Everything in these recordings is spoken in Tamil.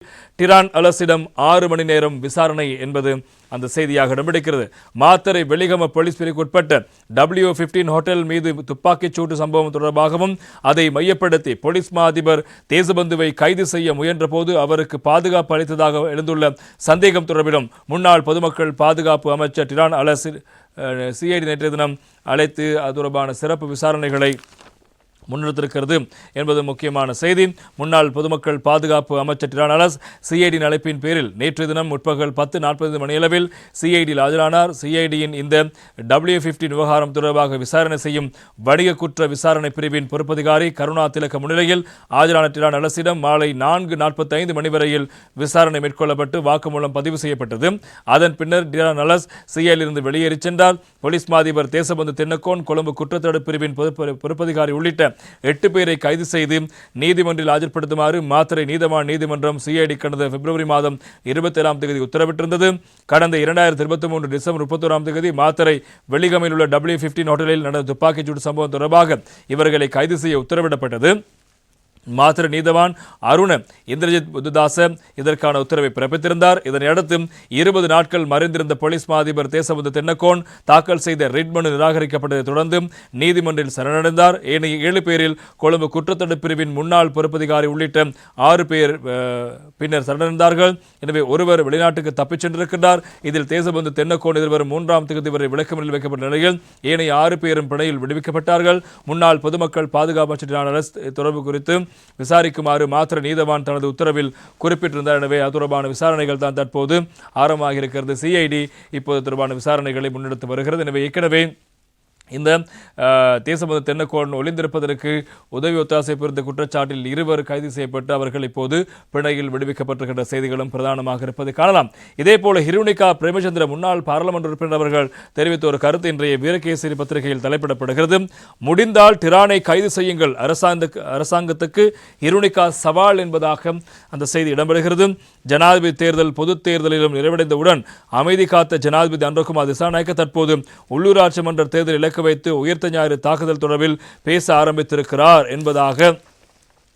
டிரான் அலஸிடம் 6 மணி நேரம் விசாரணை என்பது அந்த செய்தியாக இடம்பிடிக்கிறது. மாத்தறை வெலிகம போலீஸ் பிரிவுக்குட்பட்ட W15 ஹோட்டல் மீது துப்பாக்கிச் சூட்டு சம்பவம் தொடர்பாகவும் அதை மையப்படுத்தி போலீஸ் மா அதிபர் தேசபந்துவை கைது செய்ய முயன்ற போது அவருக்கு பாதுகாப்பு அளித்ததாக எழுந்துள்ள சந்தேகம் தொடர்பிலும் முன்னாள் பொதுமக்கள் பாதுகாப்பு அமைச்சர் டிரான் அலஸ் சிஐடி நேற்றைய தினம் அழைத்து அது தொடர்பான சிறப்பு விசாரணைகளை முன்னெடுத்திருக்கிறது என்பது முக்கியமான செய்தி. முன்னாள் பொதுமக்கள் பாதுகாப்பு அமைச்சர் டிரான் அலஸ் சிஐடியின் அழைப்பின் பேரில் நேற்றைய தினம் முற்பகல் 10:40 மணியளவில் சிஐடியில் ஆஜரானார். சிஐடியின் இந்த W15 விவகாரம் தொடர்பாக விசாரணை செய்யும் வணிக குற்ற விசாரணை பிரிவின் பொறுப்பதிகாரி கருணா திலக முன்னிலையில் ஆஜரான டிரான் அலஸிடம் மாலை 4:45 மணி வரையில் விசாரணை மேற்கொள்ளப்பட்டு வாக்குமூலம் பதிவு செய்யப்பட்டது. அதன் பின்னர் டிரான் அலஸ் சிஐடியிலிருந்து வெளியேறி சென்றார். போலீஸ் மாதிபர் தேசபந்து தென்னக்கோன், கொழும்பு குற்றத்தடுப்பு பிரிவின் பொறுப்பதிகாரி உள்ளிட்ட 8 பேரை கைது செய்து நீதிமன்றில் ஆஜர்படுத்துமாறு மாத்தறை நீதிமன்றம் சிஐடி கடந்த பிப்ரவரி மாதம் 27ஆம் தேதி உத்தரவிட்டிருந்தது. கடந்த 2023 டிசம்பர் 31ஆம் தேதி மாத்தறை வெலிகமையில் உள்ள W15 ஹோட்டலில் நடந்த துப்பாக்கிச் சூடு சம்பவம் தொடர்பாக இவர்களை கைது செய்ய உத்தரவிடப்பட்டது. மாத்திர நீதவான் அருண இந்திரஜித் புதுதாச இதற்கான உத்தரவை பிறப்பித்திருந்தார். இதனையடுத்து 20 நாட்கள் மறைந்திருந்த போலீஸ் மாதிபர் தேசபந்து தென்னக்கோன் தாக்கல் செய்த ரிட் மனு நிராகரிக்கப்பட்டதை தொடர்ந்து நீதிமன்றில் சரணடைந்தார். ஏனைய 7 பேரில் கொழும்பு குற்றத்தடுப்பு பிரிவின் முன்னாள் பொறுப்பதிகாரி உள்ளிட்ட 6 பேர் பின்னர் சரணடைந்தார்கள். எனவே ஒருவர் வெளிநாட்டுக்கு தப்பிச் சென்றிருக்கிறார். இதில் தேசபந்து தென்னக்கோன் எதிர்வரும் 3ஆம் தேதி வரை விளக்கமறியலில் வைக்கப்பட்ட நிலையில் ஏனைய 6 பேரும் பிணையில் விடுவிக்கப்பட்டார்கள். முன்னாள் பொதுமக்கள் பாதுகாப்பு அமைச்சர் தொடர்பு குறித்து விசாரிக்குமாறு மாத்திர நீதவான் தனது உத்தரவில் குறிப்பிட்டிருந்தார். எனவே அது தொடர்பான விசாரணைகள் தான் தற்போது ஆரம்பமாக இருக்கிறது. சிஐடி இப்போது தொடர்பான விசாரணைகளை முன்னெடுத்து வருகிறது. எனவே ஏற்கனவே இந்த தேசபந்து தென்னக்கோன் ஒளிந்திருப்பதற்கு உதவி ஒத்தாசை புரிந்த குற்றச்சாட்டில் 2 கைது செய்யப்பட்டு அவர்கள் இப்போது பிணையில் விடுவிக்கப்பட்டிருக்கின்ற செய்திகளும் பிரதானமாக இருப்பதை காணலாம். இதேபோல ஹிருணிகா பிரேமச்சந்திர முன்னாள் பாராளுமன்ற உறுப்பினர் அவர்கள் தெரிவித்த ஒரு கருத்து இன்றைய வீரகேசரி பத்திரிகையில் தலைப்பிடப்படுகிறது. முடிந்தால் டிரானை கைது செய்யுங்கள், அரசாங்கத்துக்கு ஹிருணிகா சவால் என்பதாக அந்த செய்தி இடம்பெறுகிறது. ஜனாதிபதி தேர்தல் பொதுத் தேர்தலிலும் நிறைவடைந்தவுடன் அமைதி காத்த ஜனாதிபதி அன்றகுமார் திசாநாயக்க தற்போது உள்ளூராட்சி மன்ற தேர்தல் இலக்கு வைத்து உயிர்த்த ஞாயிறு தாக்குதல் தொடர்பில் பேச ஆரம்பித்திருக்கிறார் என்பதாக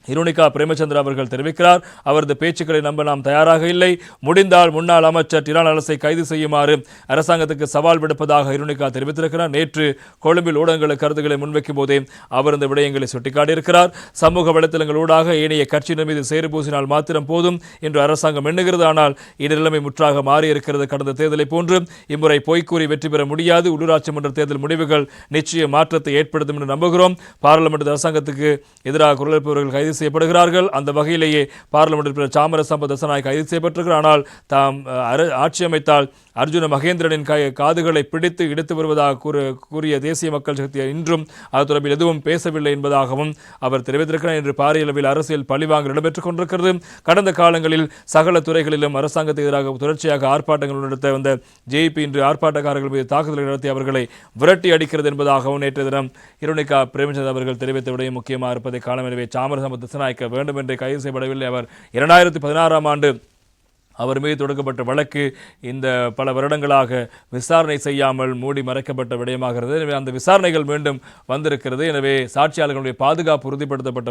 ஹிருணிகா பிரேமச்சந்திர அவர்கள் தெரிவிக்கிறார். அவரது பேச்சுக்களை நம்ப நாம் தயாராக இல்லை. முடிந்தால் முன்னாள் அமைச்சர் டிரான் அலஸை கைது செய்யுமாறு அரசாங்கத்துக்கு சவால் விடுப்பதாக ஹிருணிகா தெரிவித்திருக்கிறார். நேற்று கொழும்பில் ஊடகங்களுக்கு கருத்துக்களை முன்வைக்கும் போதே அவர் இந்த விடயங்களை சுட்டிக்காட்டியிருக்கிறார். சமூக வலைத்தளங்களூடாக ஏனைய கட்சியினர் மீது சேறு பூசினால் மாத்திரம் போதும் என்று அரசாங்கம் எண்ணுகிறது. ஆனால் இந்நிலைமை முற்றாக மாறியிருக்கிறது. கடந்த தேர்தலை போன்று இம்முறை பொய்க்கூறி வெற்றி பெற முடியாது. உள்ளூராட்சி மன்ற தேர்தல் முடிவுகள் நிச்சய மாற்றத்தை ஏற்படுத்தும் என்று நம்புகிறோம். பாராளுமன்ற அரசாங்கத்துக்கு எதிராக குரல் எழுப்புபவர்கள் கைது செய்யப்படுகிறார்கள். அந்த வகையிலேயே பார்லிமெண்ட் உறுப்பினர் சாமர சம்பத் தசநாயக் கைது செய்யப்பட்டிருக்கிறார். ஆனால் தாம் ஆட்சி அமைத்தால் அர்ஜுன மகேந்திரனின் காதுகளை பிடித்து இடித்து வருவதாக கூறிய தேசிய மக்கள் சக்தி இன்றும் அது தொடர்பில் எதுவும் பேசவில்லை என்பதாகவும் அவர் தெரிவித்திருக்கிறார். இன்று பாரிய அளவில் அரசியல் பழிவாங்கல் இடம்பெற்றுக் கொண்டிருக்கிறது. கடந்த காலங்களில் சகல துறைகளிலும் அரசாங்கத்துக்கு எதிராக தொடர்ச்சியாக ஆர்ப்பாட்டங்கள் நடத்த வந்த ஜேபி இன்று ஆர்ப்பாட்டக்காரர்கள் மீது தாக்குதல்கள் நடத்தி அவர்களை விரட்டி அடிக்கிறது என்பதாகவும் நேற்றைய தினம் ஹிருணிகா பிரேமச்சந்திர அவர்கள் தெரிவித்த விடயம் முக்கியமாக இருப்பதை காலம். எனவே சாமர சம்பத் தசநாயக்க வேண்டும் என்று கைது செய்யப்படவில்லை. அவர் 2016ஆம் ஆண்டு அவர் மீது தொடுக்கப்பட்ட வழக்கு இந்த பல வருடங்களாக விசாரணை செய்யாமல் மூடி மறைக்கப்பட்ட விடயமாகிறது. எனவே அந்த விசாரணைகள் மீண்டும் வந்திருக்கிறது. எனவே சாட்சியாளர்களுடைய பாதுகாப்பு உறுதிப்படுத்தப்பட்ட